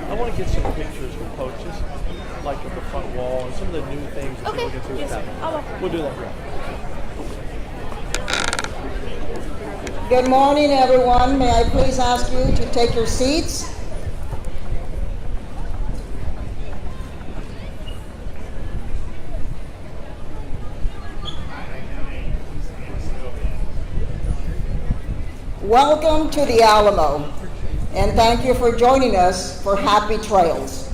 I want to get some pictures with coaches, like at the front wall and some of the new things that people Okay. get to Yes, sir. I'll walk around. We'll do that. Good morning, everyone. May I please ask you to take your seats? Welcome to the Alamo, and thank you for joining us for Happy Trails.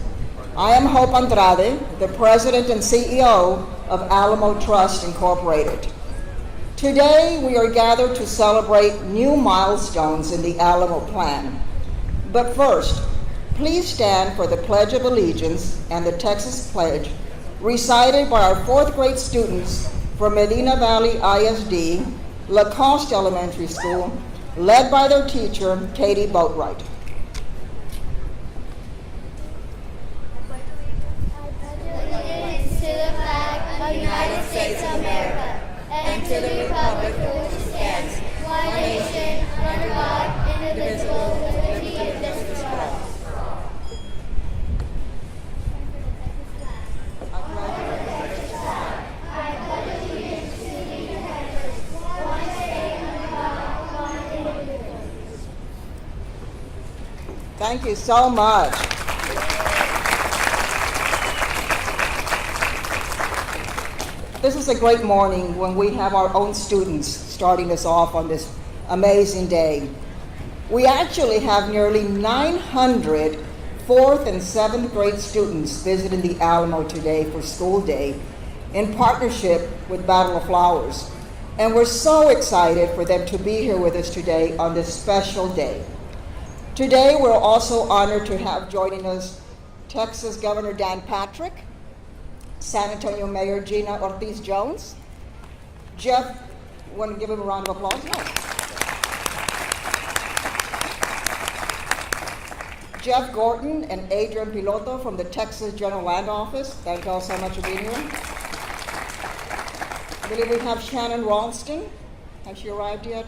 I am Hope Andrade, the President and CEO of Alamo Trust Incorporated. Today, we are gathered to celebrate new milestones in the Alamo Plan. But first, please stand for the Pledge of Allegiance and the Texas Pledge, recited by our fourth grade students from Medina Valley ISD, LaCoste Elementary School, led by their teacher, Katie Boatwright. Allegiance to the flag of the United States of America and to the republic for which it stands, one nation, under God, indivisible, with liberty and justice for all. Thank you so much. This is a great morning when we have our own students starting us off on this amazing day. We actually have nearly 900 4th and 7th grade students visiting the Alamo today for school day in partnership with Battle of Flowers. And we're so excited for them to be here with us today on this special day. Today, we're also honored to have joining us Texas Governor Dan Patrick, San Antonio Mayor Gina Ortiz-Jones, Jeff, you want to give him a round of applause? Yes. Jeff Gorton and Adrian Piloto from the Texas General Land Office. Thank you all so much for being here. I believe we have Shannon Ralston. Has she arrived yet?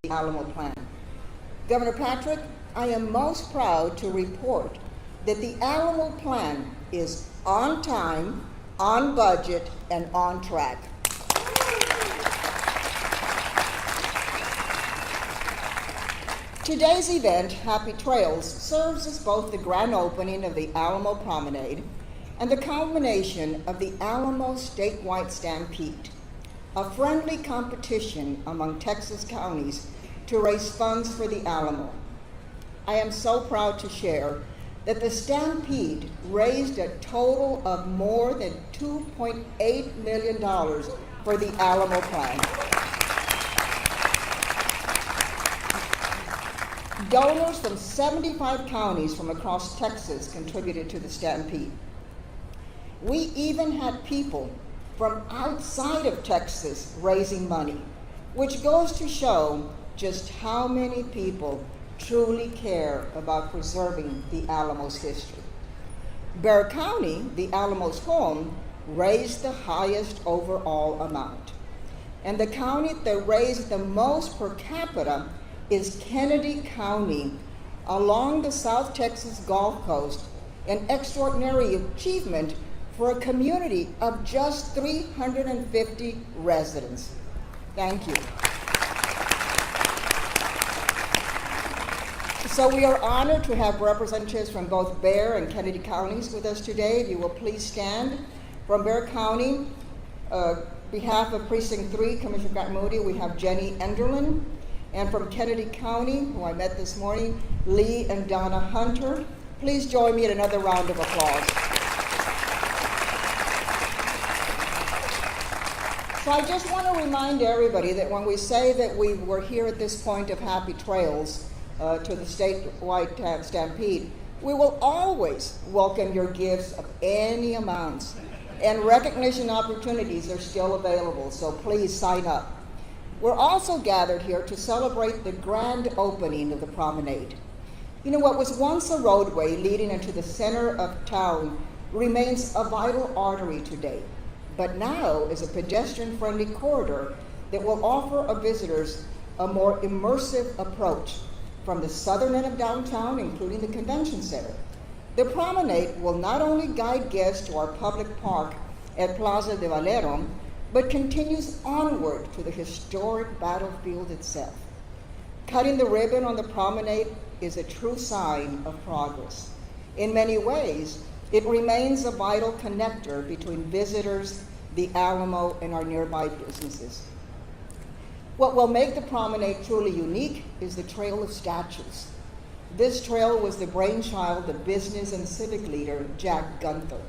Alamo Plan. Governor Patrick, I am most proud to report that the Alamo Plan is on time, on budget, and on track. Today's event, Happy Trails, serves as both the grand opening of the Alamo Promenade and the culmination of the Alamo statewide Stampede, a friendly competition among Texas counties to raise funds for the Alamo. I am so proud to share that the Stampede raised a total of more than $2.8 million for the Alamo Plan. Donors from 75 counties from across Texas contributed to the Stampede. We even had people from outside of Texas raising money, which goes to show just how many people truly care about preserving the Alamo's history. Bexar County, the Alamo's home, raised the highest overall amount. And the county that raised the most per capita is Kennedy County along the South Texas Gulf Coast, an extraordinary achievement for a community of just 350 residents. Thank you. So we are honored to have representatives from both Bexar and Kennedy counties with us today. If you will please stand. From Bexar County, behalf of Precinct 3, Commissioner Scott Moody, we have Jenny Enderlin. And from Kennedy County, who I met this morning, Lee and Donna Hunter. Please join me in another round of applause. So I just want to remind everybody that when we say that we were here at this point of Happy Trails to the statewide Stampede, we will always welcome your gifts of any amounts, and recognition opportunities are still available, so please sign up. We're also gathered here to celebrate the grand opening of the promenade. You know, what was once a roadway leading into the center of town remains a vital artery today, but now is a pedestrian-friendly corridor that will offer our visitors a more immersive approach from the southern end of downtown, including the convention center. The promenade will not only guide guests to our public park at Plaza de Valero, but continues onward to the historic battlefield itself. Cutting the ribbon on the promenade is a true sign of progress. In many ways, it remains a vital connector between visitors, the Alamo, and our nearby businesses. What will make the promenade truly unique is the Trail of Statues. This trail was the brainchild of business and civic leader Jack Gunther.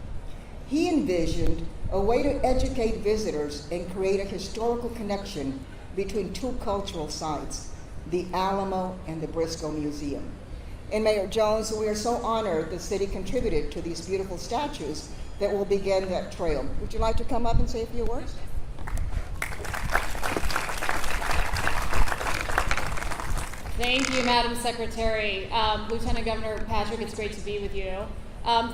He envisioned a way to educate visitors and create a historical connection between two cultural sites, the Alamo and the Briscoe Museum. And Mayor Jones, we are so honored the city contributed to these beautiful statues that will begin that trail. Would you like to come up and say a few words? Thank you, Madam Secretary. Lieutenant Governor Patrick, it's great to be with you.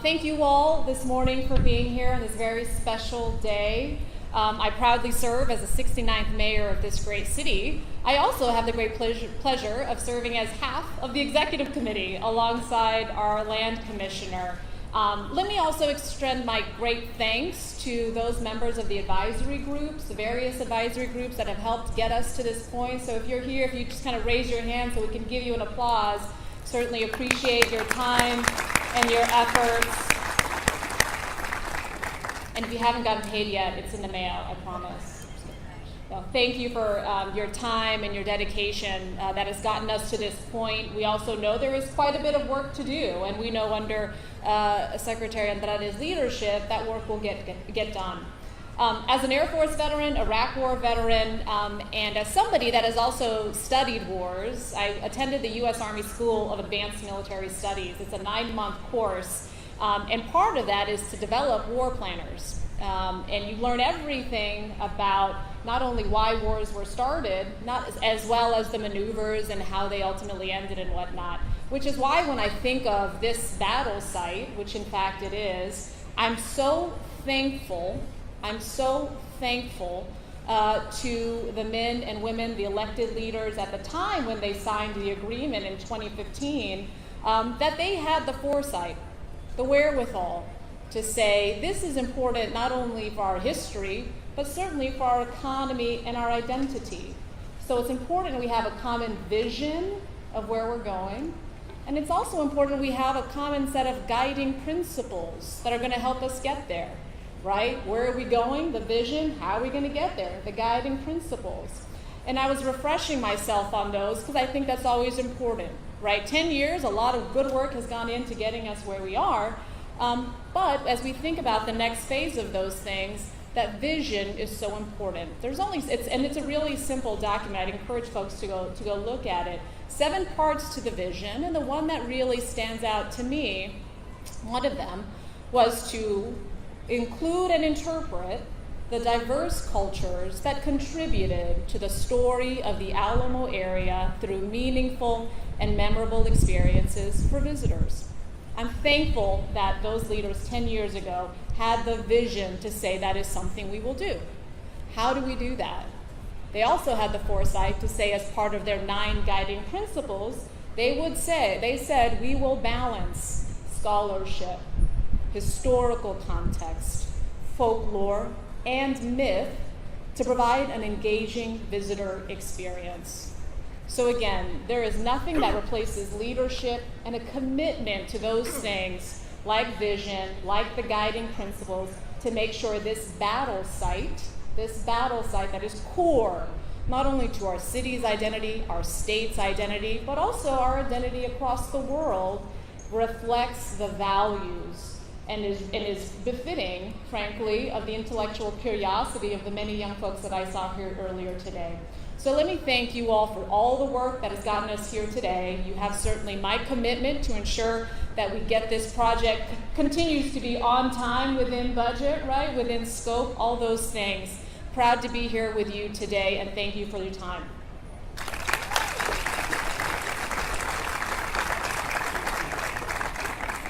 Thank you all this morning for being here on this very special day. I proudly serve as the 69th mayor of this great city. I also have the great pleasure of serving as half of the executive committee alongside our land commissioner. Let me also extend my great thanks to those members of the advisory groups, the various advisory groups that have helped get us to this point. So if you're here, if you just kind of raise your hand so we can give you an applause, certainly appreciate your time and your efforts. And if you haven't gotten paid yet, it's in the mail, I promise. So thank you for your time and your dedication that has gotten us to this point. We also know there is quite a bit of work to do, and we know under Secretary Andrade's leadership that work will get done. As an Air Force veteran, Iraq War veteran, and as somebody that has also studied wars, I attended the U.S. Army School of Advanced Military Studies. It's a 9-month course, and part of that is to develop war planners. And you learn everything about not only why wars were started, as well as the maneuvers and how they ultimately ended and whatnot, which is why when I think of this battle site, which in fact it is, I'm so thankful to the men and women, the elected leaders at the time when they signed the agreement in 2015, that they had the foresight, the wherewithal to say this is important not only for our history, but certainly for our economy and our identity. So it's important we have a common vision of where we're going. And it's also important we have a common set of guiding principles that are going to help us get there, right? Where are we going? The vision. How are we going to get there? The guiding principles. And I was refreshing myself on those because I think that's always important, right? 10 years, a lot of good work has gone into getting us where we are. But as we think about the next phase of those things, that vision is so important. It's a really simple document. I'd encourage folks to go look at it. 7 parts to the vision, and the one that really stands out to me, one of them, was to include and interpret the diverse cultures that contributed to the story of the Alamo area through meaningful and memorable experiences for visitors. I'm thankful that those leaders 10 years ago had the vision to say that is something we will do. How do we do that? They also had the foresight to say, as part of their 9 guiding principles, they said, we will balance scholarship, historical context, folklore, and myth to provide an engaging visitor experience. So again, there is nothing that replaces leadership and a commitment to those things like vision, like the guiding principles, to make sure this battle site that is core not only to our city's identity, our state's identity, but also our identity across the world, reflects the values and is befitting, frankly, of the intellectual curiosity of the many young folks that I saw here earlier today. So let me thank you all for all the work that has gotten us here today. You have certainly my commitment to ensure that we get this project continues to be on time, within budget, right, within scope, all those things. Proud to be here with you today, and thank you for your time.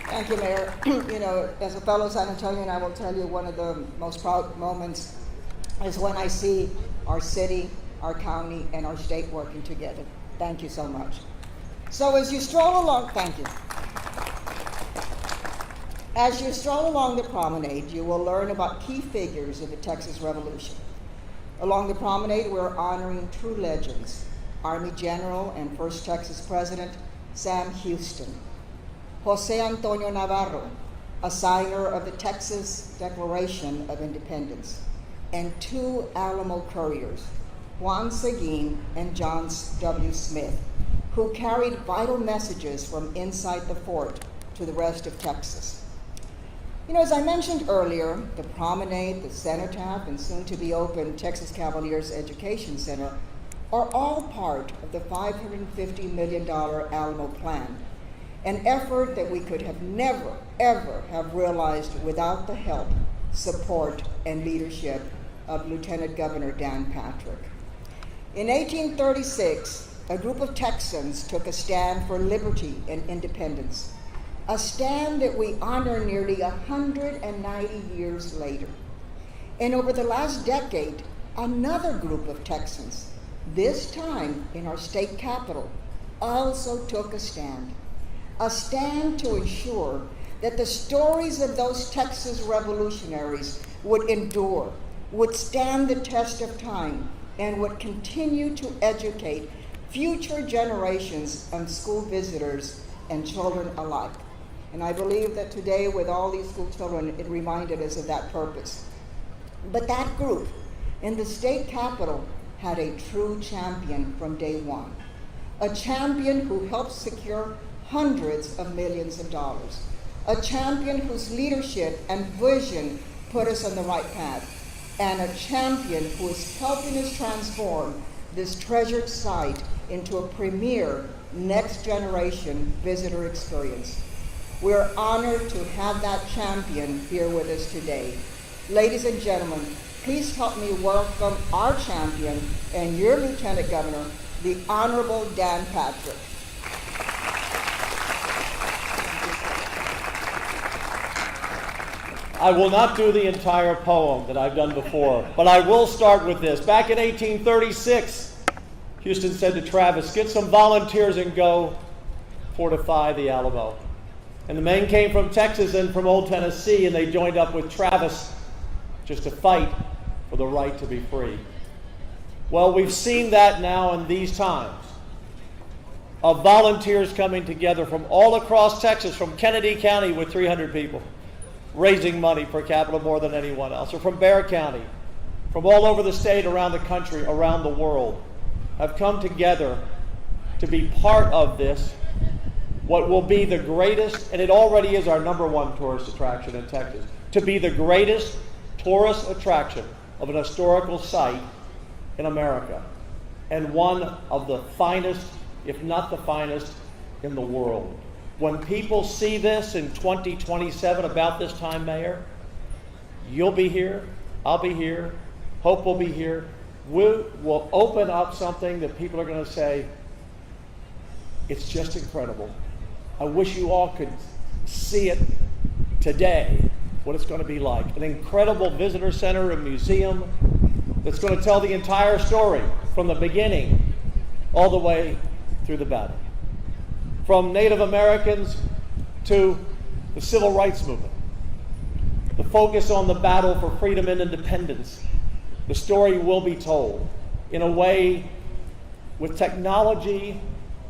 Thank you, Mayor. You know, as a fellow San Antonian, I will tell you one of the most proud moments is when I see our city, our county, and our state working together. Thank you so much. So as you stroll along, thank you. As you stroll along the promenade, you will learn about key figures of the Texas Revolution. Along the promenade, we're honoring true legends: Army General and First Texas President Sam Houston, Jose Antonio Navarro, a signer of the Texas Declaration of Independence, and 2 Alamo couriers, Juan Seguin and John W. Smith, who carried vital messages from inside the fort to the rest of Texas. You know, as I mentioned earlier, the promenade, the cenotaph, and soon-to-be-open Texas Cavaliers Education Center are all part of the $550 million Alamo Plan, an effort that we could have never, ever have realized without the help, support, and leadership of Lieutenant Governor Dan Patrick. In 1836, a group of Texans took a stand for liberty and independence, a stand that we honor nearly 190 years later. And over the last decade, another group of Texans, this time in our state capital, also took a stand to ensure that the stories of those Texas revolutionaries would endure, would stand the test of time, and would continue to educate future generations of school visitors and children alike. And I believe that today, with all these school children, it reminded us of that purpose. But that group in the state capitol had a true champion from day one, a champion who helped secure hundreds of millions of dollars, a champion whose leadership and vision put us on the right path, and a champion who is helping us transform this treasured site into a premier next-generation visitor experience. We're honored to have that champion here with us today. Ladies and gentlemen, please help me welcome our champion and your Lieutenant Governor, the Honorable Dan Patrick. I will not do the entire poem that I've done before, but I will start with this. Back in 1836, Houston said to Travis, get some volunteers and go fortify the Alamo. And the men came from Texas and from Old Tennessee, and they joined up with Travis just to fight for the right to be free. Well, we've seen that now in these times of volunteers coming together from all across Texas, from Kennedy County with 300 people, raising money per capita more than anyone else, or from Bexar County, from all over the state, around the country, around the world, have come together to be part of this, what will be the greatest, and it already is our #1 tourist attraction in Texas, to be the greatest tourist attraction of an historical site in America, and one of the finest, if not the finest, in the world. When people see this in 2027, about this time, Mayor, you'll be here, I'll be here, Hope will be here. We will open up something that people are going to say, it's just incredible. I wish you all could see it today, what it's going to be like. An incredible visitor center and museum that's going to tell the entire story from the beginning all the way through the battle. From Native Americans to the Civil Rights Movement. The focus on the battle for freedom and independence. The story will be told in a way with technology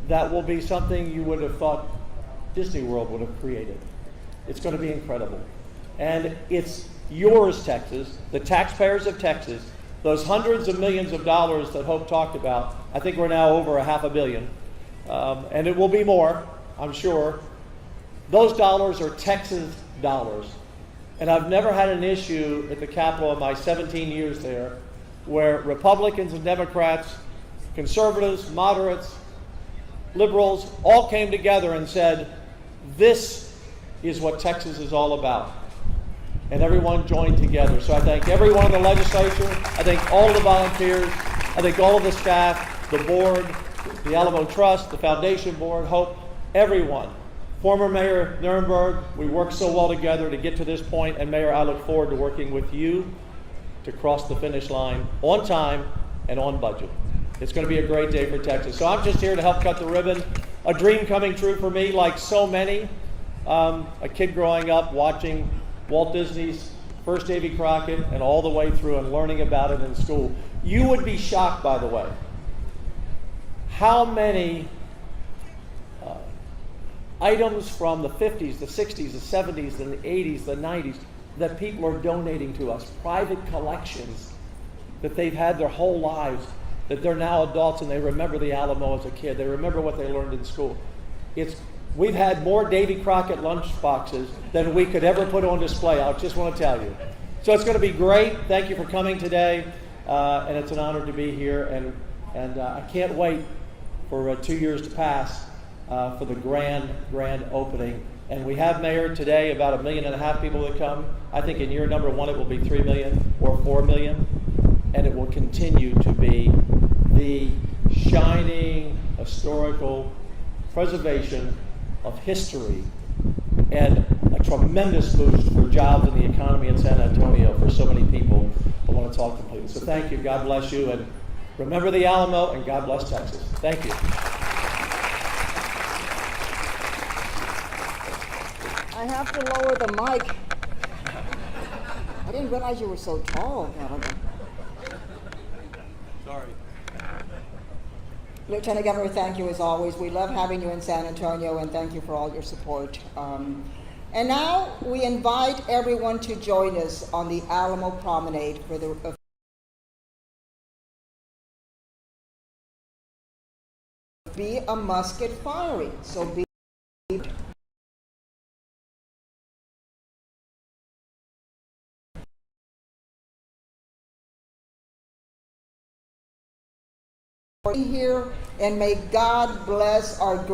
that will be something you would have thought Disney World would have created. It's going to be incredible. And it's yours, Texas, the taxpayers of Texas, those hundreds of millions of dollars that Hope talked about. I think we're now over $500 million. And it will be more, I'm sure. Those dollars are Texas dollars. And I've never had an issue at the Capitol in my 17 years there where Republicans and Democrats, conservatives, moderates, liberals, all came together and said, this is what Texas is all about. And everyone joined together. So I thank everyone in the legislature. I thank all of the volunteers. I thank all of the staff, the board, the Alamo Trust, the Foundation Board, Hope, everyone. Former Mayor Nirenberg, we worked so well together to get to this point, and Mayor, I look forward to working with you to cross the finish line on time and on budget. It's going to be a great day for Texas. So I'm just here to help cut the ribbon. A dream coming true for me, like so many. A kid growing up watching Walt Disney's first Davy Crockett and all the way through and learning about it in school. You would be shocked, by the way, how many items from the 50s, the 60s, the 70s, the 80s, the 90s that people are donating to us, private collections that they've had their whole lives, that they're now adults and they remember the Alamo as a kid. They remember what they learned in school. We've had more Davy Crockett lunch boxes than we could ever put on display. I just want to tell you. So it's going to be great. Thank you for coming today, and it's an honor to be here. And I can't wait for 2 years to pass for the grand opening. And we have, Mayor, today about 1.5 million people that come. I think in year #1 it will be 3 million or 4 million, and it will continue to be the shining historical preservation of history and a tremendous boost for jobs in the economy in San Antonio for so many people when it's all completed. So thank you, God bless you, and remember the Alamo, and God bless Texas. Thank you. I have to lower the mic. I didn't realize you were so tall, Governor. Sorry. Lieutenant Governor, thank you as always. We love having you in San Antonio, and thank you for all your support. And now we invite everyone to join us on the Alamo Promenade for the be a musket firing. So be here, and may God bless our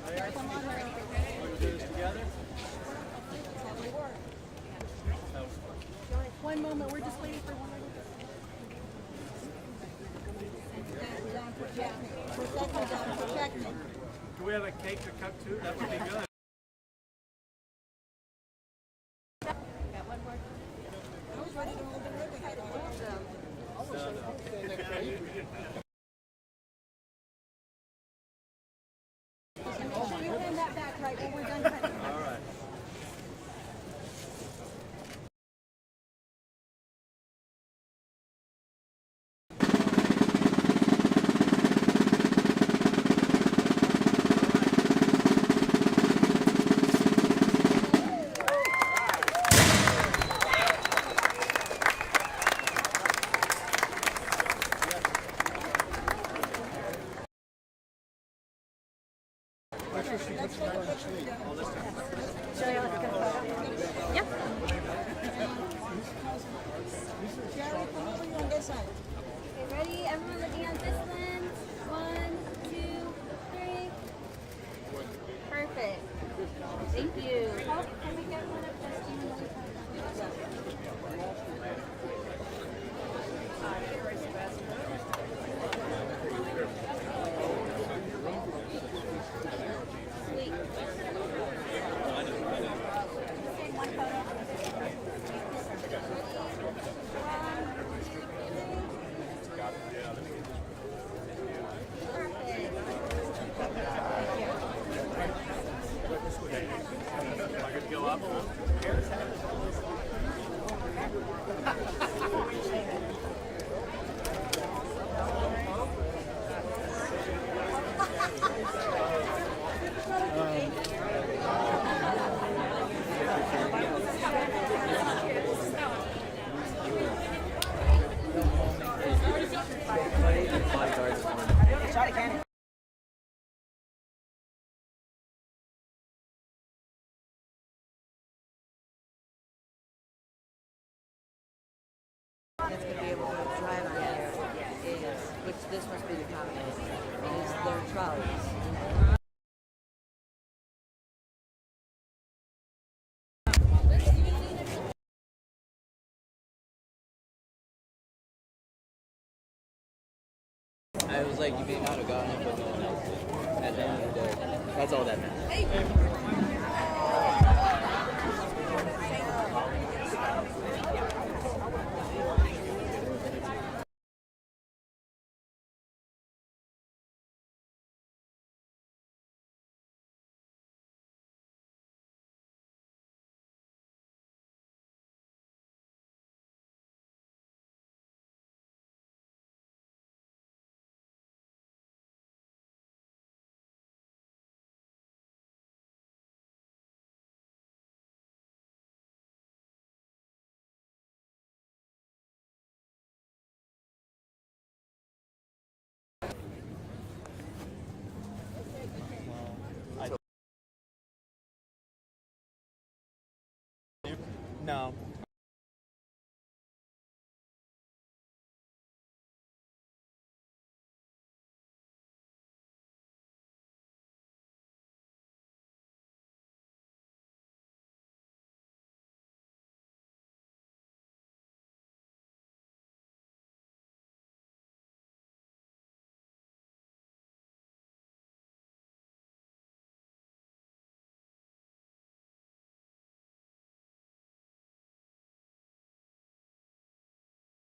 do this together? One moment, we're just waiting for one of Do we have a cake to cut too? That would be good. you hand that back right when we're done cutting. All right. Yep. Okay, ready? Everyone looking at this lens. 1, 2, 3. Perfect. Thank you. Can we get one of Sweet. One photo. That's going to be able to drive on here is, which this must be the combination, is their trolleys. I was like, you may not have gotten it, but no one else did. At the end of the day, that's all that matters. No.